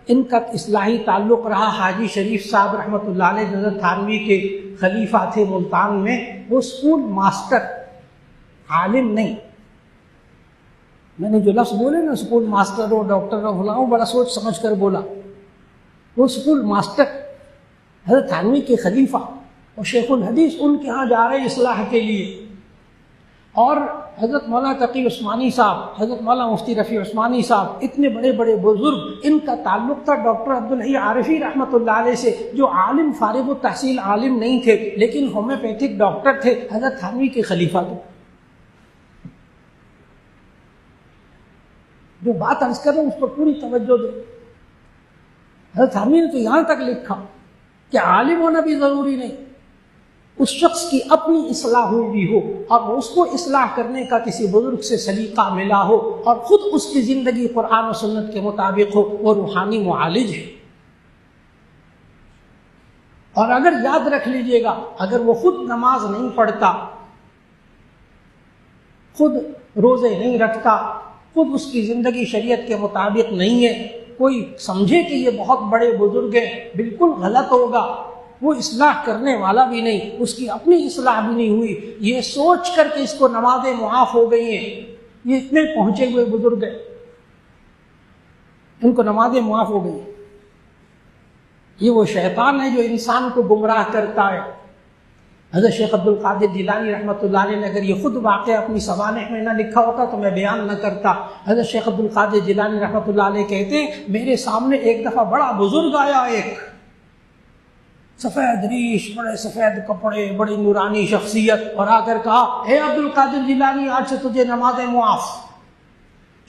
S1: ان کا اصلاحی تعلق رہا حاجی شریف صاحب رحمۃ اللہ علیہ حضرت تھانوی کے خلیفہ تھے ملتان میں. وہ اسکول ماسٹر، عالم نہیں. میں نے جو لفظ بولے نا اسکول ماسٹر ہو، ڈاکٹر ہو، فلاں، بڑا سوچ سمجھ کر بولا. وہ اسکول ماسٹر حضرت تھانوی کے خلیفہ اور شیخ الحدیث ان کے ہاں جا رہے اصلاح کے لیے. اور حضرت مولانا تقی عثمانی صاحب، حضرت مولانا مفتی رفیع عثمانی صاحب، اتنے بڑے بڑے بزرگ، ان کا تعلق تھا ڈاکٹر عبدالحی عارفی رحمۃ اللہ علیہ سے، جو عالم فارغ التحصیل عالم نہیں تھے لیکن ہومیوپیتھک ڈاکٹر تھے، حضرت تھانوی کے خلیفہ تھے. جو بات عرض کر رہا ہوں اس پر پوری توجہ دو. حضرت تھانوی نے تو یہاں تک لکھا کہ عالم ہونا بھی ضروری نہیں، اس شخص کی اپنی اصلاح ہوئی ہو اور اس کو اصلاح کرنے کا کسی بزرگ سے سلیقہ ملا ہو اور خود اس کی زندگی قرآن و سنت کے مطابق ہو، وہ روحانی معالج ہے. اور اگر یاد رکھ لیجئے گا، اگر وہ خود نماز نہیں پڑھتا، خود روزے نہیں رکھتا، خود اس کی زندگی شریعت کے مطابق نہیں ہے، کوئی سمجھے کہ یہ بہت بڑے بزرگ ہیں، بالکل غلط ہوگا. وہ اصلاح کرنے والا بھی نہیں، اس کی اپنی اصلاح بھی نہیں ہوئی، یہ سوچ کر کہ اس کو نمازیں معاف ہو گئی ہیں، یہ اتنے پہنچے ہوئے بزرگ ہیں، ان کو نمازیں معاف ہو گئی. یہ وہ شیطان ہے جو انسان کو گمراہ کرتا ہے. حضرت شیخ عبد القادر جیلانی رحمۃ اللہ علیہ نے اگر یہ خود واقعہ اپنی سوانح میں نہ لکھا ہوتا تو میں بیان نہ کرتا. حضرت شیخ عبد القادر جیلانی رحمۃ اللہ علیہ کہتے ہیں میرے سامنے ایک دفعہ بڑا بزرگ آیا، ایک سفید ریش، بڑے سفید کپڑے، بڑی نورانی شخصیت، اور آ کر کہا اے عبد القادر جیلانی آج سے تجھے نمازیں معاف.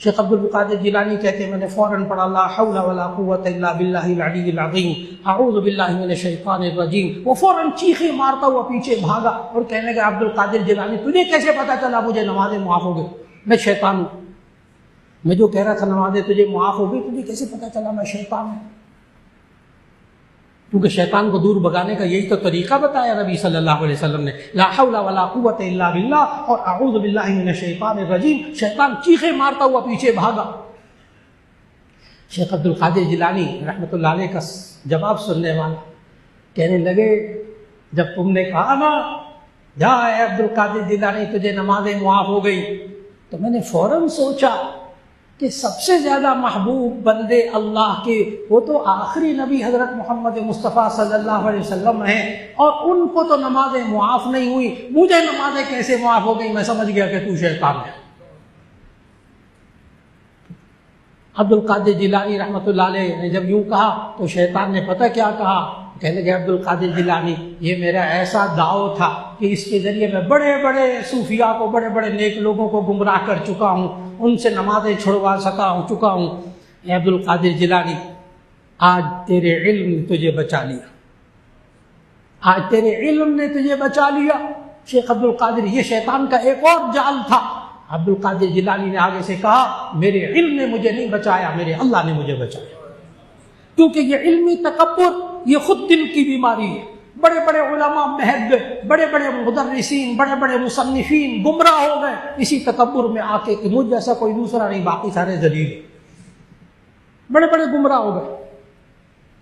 S1: شیخ عبد القادر جیلانی کہتے ہیں میں نے فوراً پڑھا لا حول ولا قوت الا باللہ العلی العظیم اعوذ باللہ من الشیطان الرجیم. وہ فوراً چیخیں مارتا ہوا پیچھے بھاگا اور کہنے لگا عبد القادر جیلانی تجھے کیسے پتا چلا مجھے نمازیں معاف ہو گئی؟ میں شیطان ہوں. میں جو کہہ رہا تھا نمازیں تجھے معاف ہو گئی تجھے کیسے پتا چلا میں شیطان ہوں؟ کیونکہ شیطان کو دور بھگانے کا یہی تو طریقہ بتایا نبی صلی اللہ علیہ وسلم نے. لا حول ولا قوت الا باللہ اور اعوذ باللہ من الشیطان الرجیم. شیطان چیخیں مارتا ہوا پیچھے بھاگا. شیخ عبد القادر جیلانی رحمۃ اللہ علیہ کا جواب سننے والا کہنے لگے جب تم نے کہا نا جا اے عبد القادر جیلانی تجھے نمازیں معاف ہو گئی تو میں نے فوراً سوچا کہ سب سے زیادہ محبوب بندے اللہ کے وہ تو آخری نبی حضرت محمد مصطفیٰ صلی اللہ علیہ وسلم ہیں اور ان کو تو نمازیں معاف نہیں ہوئی, مجھے نمازیں کیسے معاف ہو گئی؟ میں سمجھ گیا کہ تو شیطان ہے. عبد القادر جیلانی رحمۃ اللہ علیہ نے جب یوں کہا تو شیطان نے پتہ کیا کہا؟ کہنے لگے عبد القادر جیلانی یہ میرا ایسا دعو تھا کہ اس کے ذریعے میں بڑے بڑے صوفیاء کو بڑے بڑے نیک لوگوں کو گمراہ کر چکا ہوں, ان سے نمازیں چھڑوا چکا ہوں. اے عبد القادر جیلانی آج تیرے علم نے تجھے بچا لیا, آج تیرے علم نے تجھے بچا لیا. شیخ عبد القادر یہ شیطان کا ایک اور جال تھا. عبد القادر جیلانی نے آگے سے کہا میرے علم نے مجھے نہیں بچایا, میرے اللہ نے مجھے بچایا. کیونکہ یہ علمی تکبر یہ خود دل کی بیماری ہے. بڑے بڑے علماء بہت گئے, بڑے بڑے مدرسین بڑے بڑے مصنفین گمراہ ہو گئے اسی تکبر میں آ کے کہ مجھ جیسا کوئی دوسرا نہیں, باقی سارے ذلیل. بڑے بڑے گمراہ ہو گئے.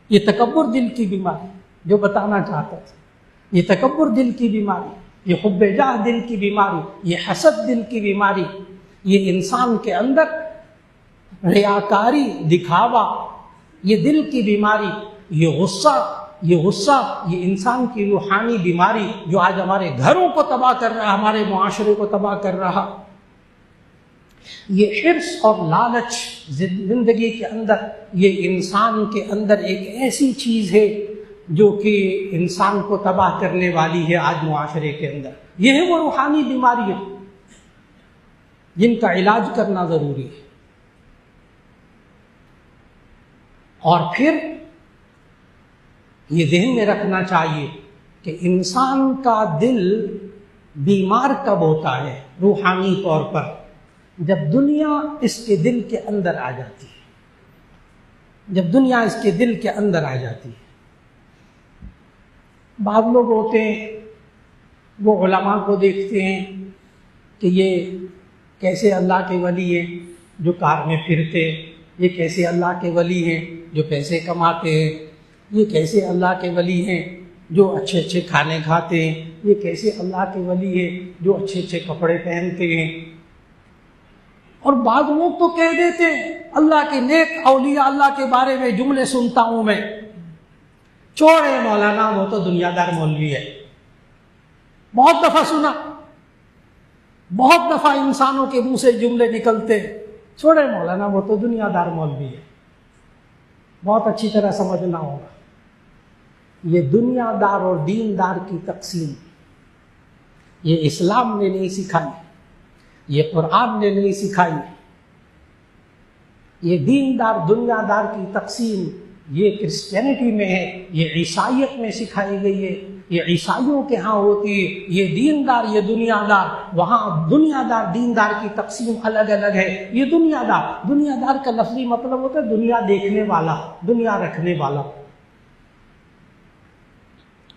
S1: یہ تکبر دل کی بیماری جو بتانا چاہتا تھا, یہ تکبر دل کی بیماری, یہ حب جاہ دل کی بیماری, یہ حسد دل کی بیماری, یہ انسان کے اندر ریاکاری دکھاوا یہ دل کی بیماری, یہ غصہ یہ انسان کی روحانی بیماری جو آج ہمارے گھروں کو تباہ کر رہا, ہمارے معاشرے کو تباہ کر رہا. یہ حرص اور لالچ زندگی کے اندر یہ انسان کے اندر ایک ایسی چیز ہے جو کہ انسان کو تباہ کرنے والی ہے آج معاشرے کے اندر. یہ ہے وہ روحانی بیماریاں جن کا علاج کرنا ضروری ہے. اور پھر یہ ذہن میں رکھنا چاہیے کہ انسان کا دل بیمار کب ہوتا ہے روحانی طور پر؟ جب دنیا اس کے دل کے اندر آ جاتی ہے, جب دنیا اس کے دل کے اندر آ جاتی ہے. بعض لوگ ہوتے ہیں وہ علماء کو دیکھتے ہیں کہ یہ کیسے اللہ کے ولی ہیں جو کار میں پھرتے, یہ کیسے اللہ کے ولی ہیں جو پیسے کماتے ہیں, یہ کیسے اللہ کے ولی ہیں جو اچھے اچھے کھانے کھاتے ہیں, یہ کیسے اللہ کے ولی ہیں جو اچھے اچھے کپڑے پہنتے ہیں. اور بعض لوگ تو کہہ دیتے ہیں اللہ کے نیک اولیاء اللہ کے بارے میں جملے سنتا ہوں میں, چھوڑے مولانا وہ تو دنیا دار مولوی ہے. بہت دفعہ سنا, بہت دفعہ انسانوں کے منہ سے جملے نکلتے, چھوڑے مولانا وہ تو دنیا دار مولوی ہے. بہت اچھی طرح سمجھنا ہوگا یہ دنیا دار اور دین دار کی تقسیم یہ اسلام نے نہیں سکھائی, یہ قرآن نے نہیں سکھائی. یہ دین دار دنیا دار کی تقسیم یہ کرسچینٹی میں ہے, یہ عیسائیت میں سکھائی گئی ہے, یہ عیسائیوں کے ہاں ہوتی ہے. یہ دین دار یہ دنیا دار, وہاں دنیا دار دین دار کی تقسیم الگ الگ ہے. یہ دنیا دار کا لفظی مطلب ہوتا ہے دنیا دیکھنے والا, دنیا رکھنے والا.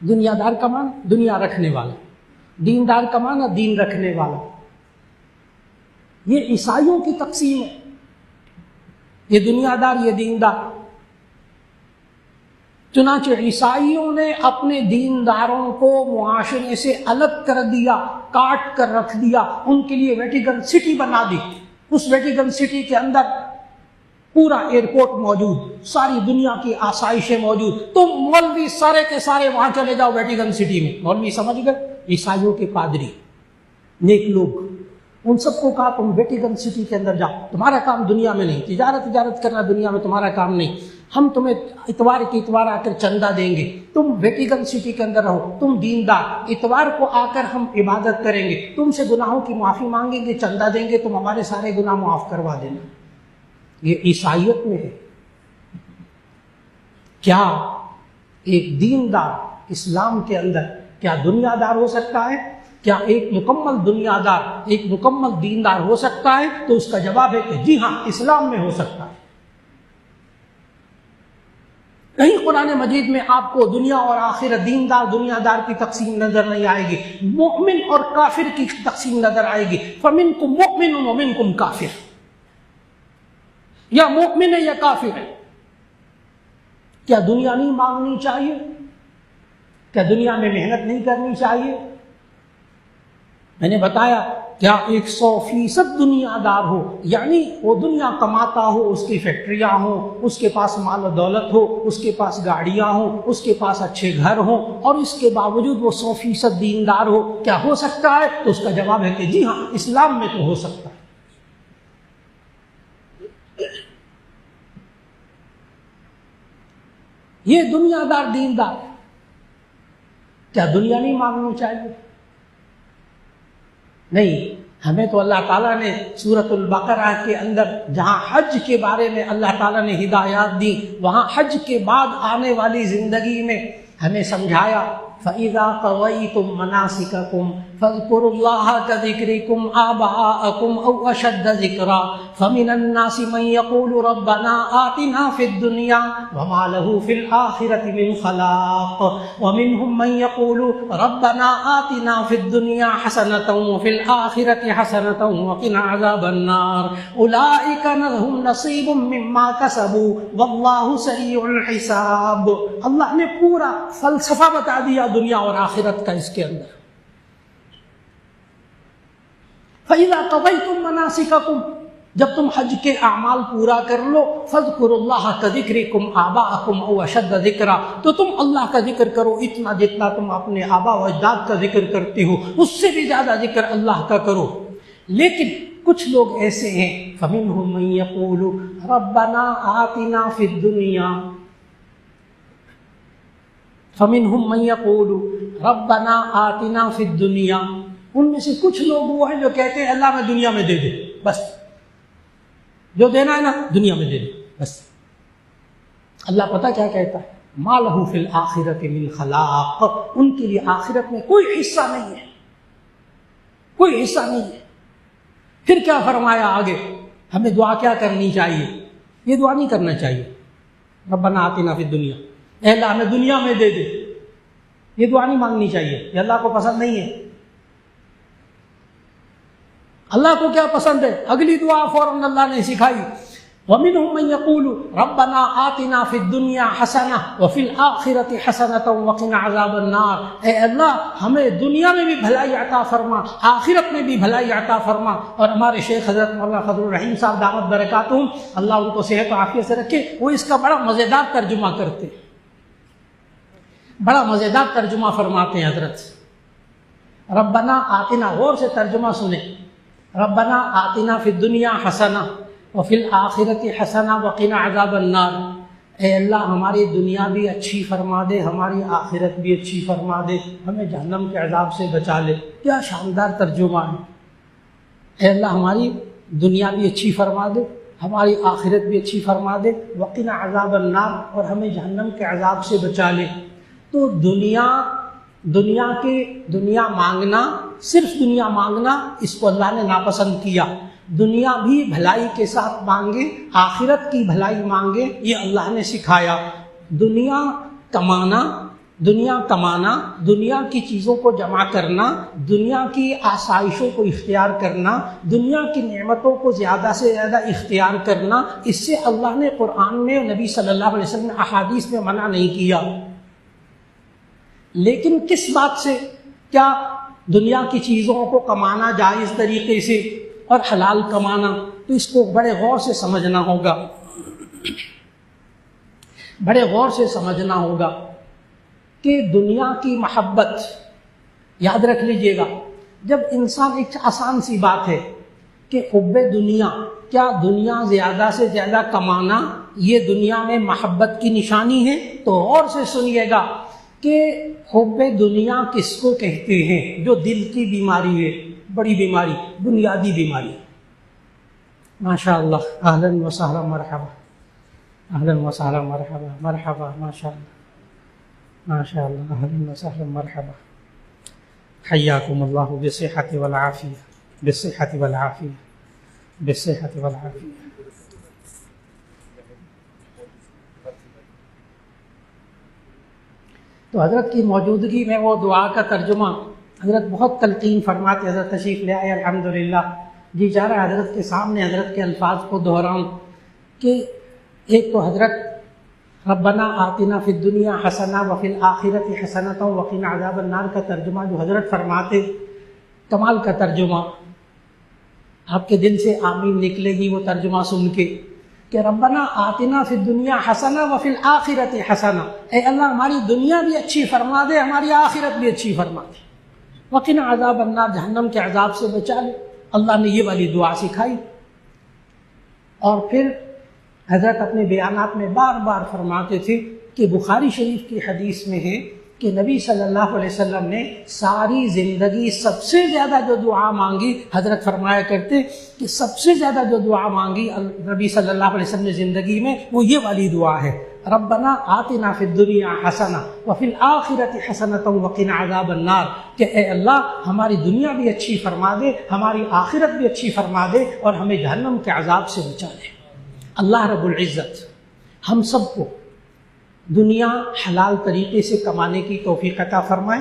S1: دنیا دار کا معنی دنیا رکھنے والا, دین دار کا معنی دین رکھنے والا. یہ عیسائیوں کی تقسیم ہے, یہ دنیا دار یہ دین دار. چنانچہ عیسائیوں نے اپنے دینداروں کو معاشرے سے الگ کر دیا, کاٹ کر رکھ دیا. ان کے لیے ویٹیکن سٹی بنا دی. اس ویٹیکن سٹی کے اندر پورا ایئرپورٹ موجود, ساری دنیا کی آسائشیں موجود. تم مولوی سارے کے سارے وہاں چلے جاؤ ویٹیکن سٹی میں. مولوی سمجھ گئے, عیسائیوں کے پادری نیک لوگ, ان سب کو کہا تم ویٹیکن سٹی کے اندر جاؤ, تمہارا کام دنیا میں نہیں, تجارت کرنا دنیا میں تمہارا کام نہیں. ہم تمہیں اتوار کی اتوار آ کر چندہ دیں گے، تم ویٹیکن سٹی کے اندر رہو، تم دیندار، اتوار کو آ کر ہم عبادت کریں گے، تم سے گناہوں کی معافی مانگیں گے، چندہ دیں گے، تم ہمارے سارے گناہ معاف کروا دینا۔ یہ عیسائیت میں ہے۔ کیا ایک دیندار اسلام کے اندر کیا دنیا دار ہو سکتا ہے؟ کیا ایک مکمل دنیا دار ایک مکمل دیندار ہو سکتا ہے؟ تو اس کا جواب ہے کہ جی ہاں، اسلام میں ہو سکتا ہے۔ کہیں قرآن مجید میں آپ کو دنیا اور آخرت، دیندار دنیا دار کی تقسیم نظر نہیں آئے گی، مومن اور کافر کی تقسیم نظر آئے گی۔ فَمِنْكُمْ مُؤْمِنٌ وَمِنْكُمْ کافر، یا مومن ہے یا کافر ہے۔ کیا دنیا نہیں مانگنی چاہیے؟ کیا دنیا میں محنت نہیں کرنی چاہیے؟ میں نے بتایا کیا 100% دنیا دار ہو، یعنی وہ دنیا کماتا ہو، اس کی فیکٹریاں ہوں، اس کے پاس مال و دولت ہو، اس کے پاس گاڑیاں ہوں، اس کے پاس اچھے گھر ہوں، اور اس کے باوجود وہ 100% دیندار ہو، کیا ہو سکتا ہے؟ تو اس کا جواب ہے کہ جی ہاں، اسلام میں تو ہو سکتا ہے۔ یہ دنیا دار دیندار، کیا دنیا نہیں مانگنی چاہیے؟ نہیں، ہمیں تو اللہ تعالیٰ نے سورۃ البقرہ کے اندر جہاں حج کے بارے میں اللہ تعالیٰ نے ہدایات دی، وہاں حج کے بعد آنے والی زندگی میں ہمیں سمجھایا فَإِذَا قَضَيْتُم مَّنَاسِكَكُمْ فَاذْكُرُوا اللَّهَ كَذِكْرِكُمْ آبَاءَكُمْ أَوْ أَشَدَّ ذِكْرًا فَمِنَ النَّاسِ مَن يَقُولُ رَبَّنَا آتِنَا فِي الدُّنْيَا وَمَا لَهُ فِي الْآخِرَةِ مِنْ خَلَاقٍ وَمِنْهُم مَّن يَقُولُ رَبَّنَا آتِنَا فِي الدُّنْيَا حَسَنَةً وَفِي الْآخِرَةِ حَسَنَةً وَقِنَا عَذَابَ النَّارِ أُولَٰئِكَ لَهُمْ نَصِيبٌ مِّمَّا كَسَبُوا وَاللَّهُ سَرِيعُ الْحِسَابِ۔ اللہ نے پورا فلسفہ بتا دیا دنیا اور آخرت کا اس کے اندر۔ فَإِذَا قَضَيْتُم مَّنَاسِكَكُمْ، جب تم حج کے اعمال پورا کر لو، فَاذْكُرُوا اللَّهَ كَذِكْرِكُمْ آبَاءَكُمْ أَوْ أَشَدَّ ذِكْرًا، تو تم اللہ کا ذکر کرو اتنا جتنا تم اپنے آبا و اجداد کا ذکر کرتے ہو، اس سے بھی زیادہ ذکر اللہ کا کرو۔ لیکن کچھ لوگ ایسے ہیں فَمِنْهُم مَّن يَقُولُ رَبَّنَا آتِنَا فِي الدُّنْيَا فَمِنْهُم مَّن يَقُولُ رَبَّنَا آتِنَا فِي الدُّنْيَا، ان میں سے کچھ لوگ وہ ہیں جو کہتے ہیں اللہ میں دنیا میں دے دے، بس جو دینا ہے نا دنیا میں دے دے بس۔ اللہ پتہ کیا کہتا ہے؟ مَا لَهُ فِي الْآخِرَةِ مِنْ خَلَاقٍ، ان کے لیے آخرت میں کوئی حصہ نہیں ہے، کوئی حصہ نہیں ہے۔ پھر کیا فرمایا آگے؟ ہمیں دعا کیا کرنی چاہیے؟ یہ دعا نہیں کرنا چاہیے ربنا آتنا فی الدنیا، اے اللہ ہمیں دنیا میں دے دے، یہ دعا نہیں مانگنی چاہیے، یہ اللہ کو پسند نہیں ہے۔ اللہ کو کیا پسند ہے؟ اگلی دعا فوراً اللہ نے سکھائی وَمِنْهُم مَّن يَقُولُ رَبَّنَا آتِنَا فِي الدُّنْيَا حَسَنَةً وَفِي الْآخِرَةِ حَسَنَةً وَقِنَا عَذَابَ النَّارِ، اے اللہ ہمیں دنیا میں بھی بھلائی عطا فرما، آخرت میں بھی بھلائی عطا فرما۔ اور ہمارے شیخ حضرت مولانا فضل الرحیم صاحب دامت برکاتہم، اللہ ان کو صحت و عافیت سے رکھے، وہ اس کا بڑا مزیدار ترجمہ کرتے، بڑا مزیدار ترجمہ فرماتے ہیں حضرت۔ ربنا آتنا، غور سے ترجمہ سنیں، ربنا آتنا فی الدنیا حسنہ وفی الآخرۃ حسنہ وقنا عذاب النار، اے اللہ ہماری دنیا بھی اچھی فرما دے، ہماری آخرت بھی اچھی فرما دے، ہمیں جہنم کے عذاب سے بچا لے۔ کیا شاندار ترجمہ ہے! اے اللہ ہماری دنیا بھی اچھی فرما دے، ہماری آخرت بھی اچھی فرما دے، وقنا عذاب النار، اور ہمیں جہنم کے عذاب سے بچا لے۔ تو دنیا مانگنا، صرف دنیا مانگنا، اس کو اللہ نے ناپسند کیا۔ دنیا بھی بھلائی کے ساتھ مانگے، آخرت کی بھلائی مانگے، یہ اللہ نے سکھایا۔ دنیا کمانا، دنیا کی چیزوں کو جمع کرنا، دنیا کی آسائشوں کو اختیار کرنا، دنیا کی نعمتوں کو زیادہ سے زیادہ اختیار کرنا، اس سے اللہ نے قرآن میں، نبی صلی اللہ علیہ وسلم نے احادیث میں منع نہیں کیا۔ لیکن کس بات سے؟ کیا دنیا کی چیزوں کو کمانا جائز طریقے سے اور حلال کمانا؟ تو اس کو بڑے غور سے سمجھنا ہوگا، بڑے غور سے سمجھنا ہوگا کہ دنیا کی محبت، یاد رکھ لیجئے گا، جب انسان، ایک آسان سی بات ہے کہ حب دنیا، کیا دنیا زیادہ سے زیادہ کمانا یہ دنیا میں محبت کی نشانی ہے، تو غور سے سنیے گا کہ حب دنیا کس کو کہتے ہیں؟ جو دل کی بیماری ہے، بڑی بیماری، بنیادی بیماری۔ ماشاء اللہ، اہلاً وسہلاً مرحبا، اہلاً وسہلاً مرحبا، مرحبا، ماشاء اللہ، ماشاء اللہ، اہلاً وسہلاً مرحبا، حیاکم اللہ بالصحۃ والعافیہ، بالصحۃ والعافیہ، بالصحۃ والعافیہ۔ تو حضرت کی موجودگی میں وہ دعا کا ترجمہ حضرت بہت تلقین فرماتے، حضرت تشریف لے آئے الحمدللہ۔ جی چاہ رہا ہے حضرت کے سامنے حضرت کے الفاظ کو دہراؤں کہ ایک تو حضرت ربنا آتنا فی الدنیا حسنہ وفی الآخرۃ حسنۃ وقنا عذاب النار کا ترجمہ جو حضرت فرماتے، کمال کا ترجمہ، آپ کے دل سے آمین نکلے گی وہ ترجمہ سن کے کہ ربنا آتنا فی الدنیا حسنہ وفی الآخرۃ حسنہ، اے اللہ ہماری دنیا بھی اچھی فرما دے، ہماری آخرت بھی اچھی فرما دے، وقنا عذاب النار، جہنم کے عذاب سے بچا لے۔ اللہ نے یہ والی دعا سکھائی۔ اور پھر حضرت اپنے بیانات میں بار بار فرماتے تھے کہ بخاری شریف کی حدیث میں ہے کہ نبی صلی اللہ علیہ وسلم نے ساری زندگی سب سے زیادہ جو دعا مانگی، حضرت فرمایا کرتے کہ سب سے زیادہ جو دعا مانگی نبی صلی اللہ علیہ وسلم نے زندگی میں، وہ یہ والی دعا ہے، ربنا آتنا فی الدنیا حسنہ وفی الآخرۃ حسنۃ وقنا عذاب النار، کہ اے اللہ ہماری دنیا بھی اچھی فرما دے، ہماری آخرت بھی اچھی فرما دے، اور ہمیں جہنم کے عذاب سے بچا دے۔ اللہ رب العزت ہم سب کو دنیا حلال طریقے سے کمانے کی توفیق عطا فرمائے،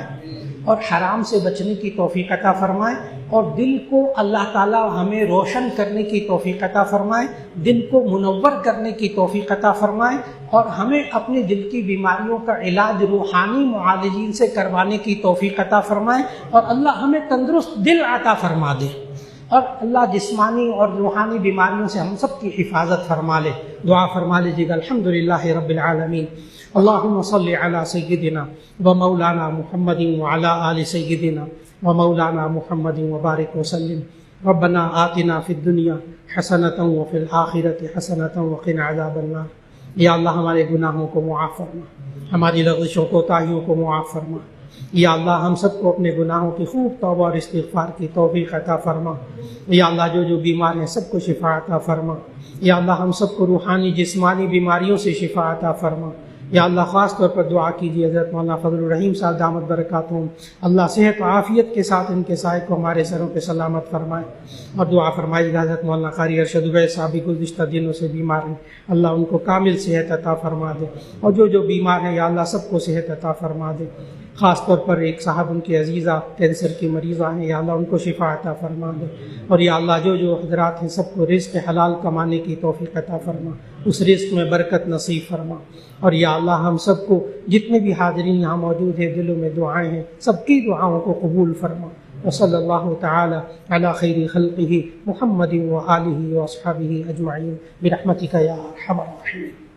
S1: اور حرام سے بچنے کی توفیق عطا فرمائے، اور دل کو اللہ تعالی ہمیں روشن کرنے کی توفیق عطا فرمائے، دل کو منور کرنے کی توفیق عطا فرمائے، اور ہمیں اپنے دل کی بیماریوں کا علاج روحانی معالجین سے کروانے کی توفیق عطا فرمائے، اور اللہ ہمیں تندرست دل عطا فرما دے، اور اللہ جسمانی اور روحانی بیماریوں سے ہم سب کی حفاظت فرما لے۔ دعا فرما لیجیے گا، الحمدللہ رب العالمین، اللہم صلی علی سیدنا و مولانا محمد وعلی آل سیدنا و مولانا محمد وبارک وسلم۔ ربنا آتنا فی الدنیا حسنۃ وفی الآخرۃ حسنۃ وقنا عذاب النار۔ یا اللہ ہمارے گناہوں کو معاف فرما، ہماری لغزشوں کوتاہیوں کو معاف فرما۔ یا اللہ ہم سب کو اپنے گناہوں کی خوب توبہ اور استغفار کی توفیق عطا فرما۔ یا اللہ جو بیمار ہیں سب کو شفا عطا فرما۔ یا اللہ ہم سب کو روحانی جسمانی بیماریوں سے شفا عطا فرما۔ یا اللہ خاص طور پر دعا کیجیے حضرت مولانا فضل الرحیم صاحب دامت برکاتہم، اللہ صحت و عافیت کے ساتھ ان کے سائے کو ہمارے سروں پہ سلامت فرمائے، اور دعا فرمائیے گا حضرت مولانا قاری ارشد عبید صاحب بھی گزشتہ دنوں سے بیمار ہیں، اللہ ان کو کامل صحت عطا فرما دے، اور جو بیمار ہیں یا اللہ سب کو صحت عطا فرما دے۔ خاص طور پر ایک صاحب ان کی عزیزہ کینسر کی مریضہ ہیں، یا اللہ ان کو شفا عطا فرما دے، اور یا اللہ جو حضرات ہیں سب کو رزق حلال کمانے کی توفیق عطا فرما، اس رزق میں برکت نصیب فرما، اور یا اللہ ہم سب کو جتنے بھی حاضرین یہاں موجود ہیں دلوں میں دعائیں ہیں سب کی دعاؤں کو قبول فرما۔ وصلی اللہ تعالی علی خیر خلقہ محمد و آلہ و اصحابہ اجمعین برحمتک یا ارحم الراحمین۔